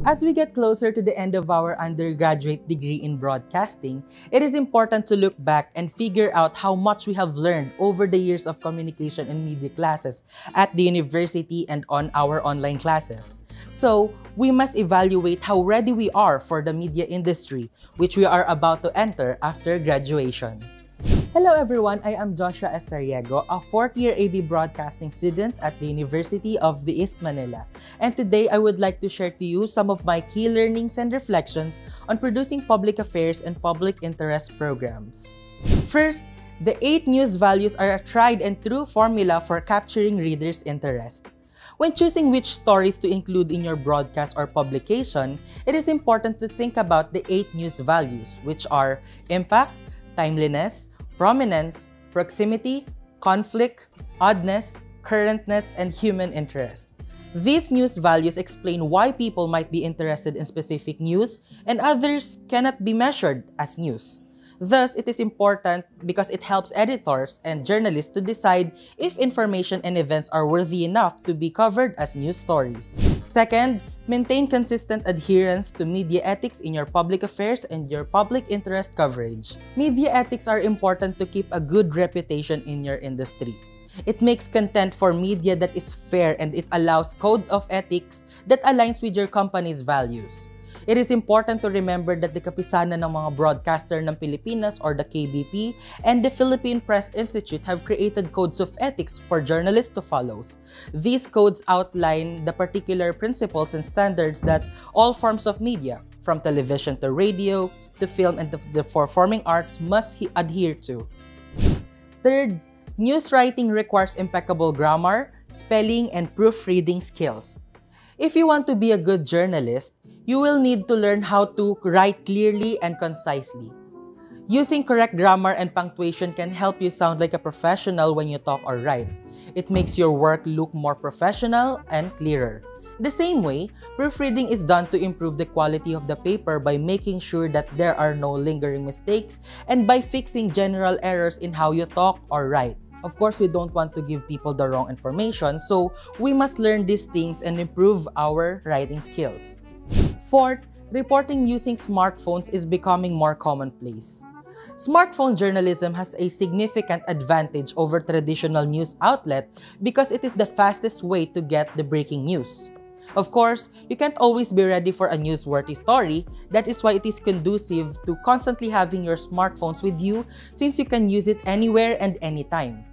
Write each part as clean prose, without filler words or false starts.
As we get closer to the end of our undergraduate degree in broadcasting, it is important to look back and figure out how much we have learned over the years of communication and media classes at the university and on our online classes. So, we must evaluate how ready we are for the media industry, which we are about to enter after graduation. Hello everyone, I am Joshua S. Sariego, a fourth-year AB Broadcasting student at the University of the East Manila. And today I would like to share to you some of my key learnings and reflections on producing public affairs and public interest programs. First, the 8 news values are a tried and true formula for capturing readers' interest. When choosing which stories to include in your broadcast or publication, it is important to think about the 8 news values, which are impact, timeliness, prominence, proximity, conflict, oddness, currentness, and human interest. These news values explain why people might be interested in specific news and others cannot be measured as news. Thus, it is important because it helps editors and journalists to decide if information and events are worthy enough to be covered as news stories. Second, maintain consistent adherence to media ethics in your public affairs and your public interest coverage. Media ethics are important to keep a good reputation in your industry. It makes content for media that is fair and it allows code of ethics that aligns with your company's values. It is important to remember that the Kapisanan ng mga Broadcaster ng Pilipinas or the KBP and the Philippine Press Institute have created codes of ethics for journalists to follow. These codes outline the particular principles and standards that all forms of media, from television to radio to film and the performing arts, must adhere to. Third, news writing requires impeccable grammar, spelling, and proofreading skills. If you want to be a good journalist, you will need to learn how to write clearly and concisely. Using correct grammar and punctuation can help you sound like a professional when you talk or write. It makes your work look more professional and clearer. The same way, proofreading is done to improve the quality of the paper by making sure that there are no lingering mistakes and by fixing general errors in how you talk or write. Of course, we don't want to give people the wrong information, so we must learn these things and improve our writing skills. Fourth, reporting using smartphones is becoming more commonplace. Smartphone journalism has a significant advantage over traditional news outlet because it is the fastest way to get the breaking news. Of course, you can't always be ready for a newsworthy story. That is why it is conducive to constantly having your smartphones with you since you can use it anywhere and anytime.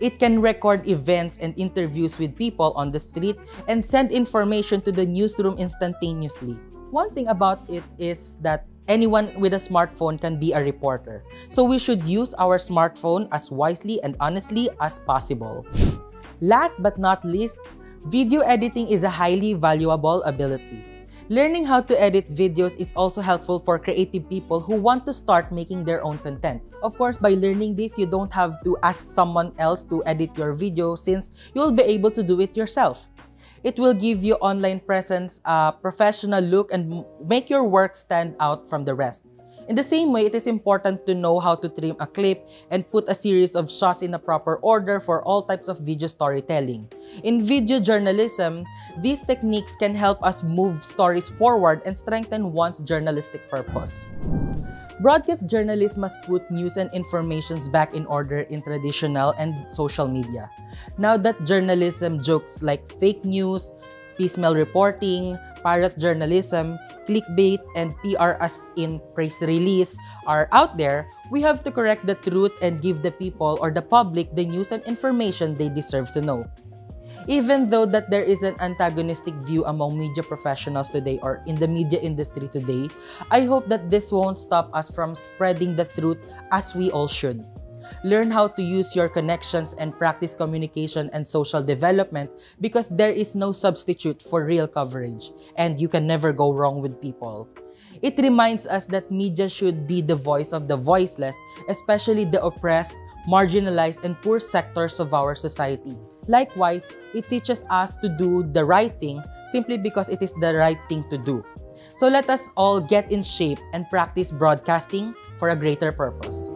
It can record events and interviews with people on the street and send information to the newsroom instantaneously. One thing about it is that anyone with a smartphone can be a reporter, so we should use our smartphone as wisely and honestly as possible. Last but not least, video editing is a highly valuable ability. Learning how to edit videos is also helpful for creative people who want to start making their own content. Of course, by learning this, you don't have to ask someone else to edit your video since you'll be able to do it yourself. It will give you online presence, a professional look, and make your work stand out from the rest. In the same way, it is important to know how to trim a clip and put a series of shots in a proper order for all types of video storytelling. In video journalism, these techniques can help us move stories forward and strengthen one's journalistic purpose. Broadcast journalists must put news and informations back in order in traditional and social media. Now that journalism jokes like fake news, piecemeal reporting, parrot journalism, clickbait, and PR as in press release are out there, we have to correct the truth and give the people or the public the news and information they deserve to know. Even though that there is an antagonistic view among media professionals today or in the media industry today, I hope that this won't stop us from spreading the truth as we all should. Learn how to use your connections and practice communication and social development because there is no substitute for real coverage and you can never go wrong with people. It reminds us that media should be the voice of the voiceless, especially the oppressed, marginalized, and poor sectors of our society. Likewise, it teaches us to do the right thing simply because it is the right thing to do. So let us all get in shape and practice broadcasting for a greater purpose.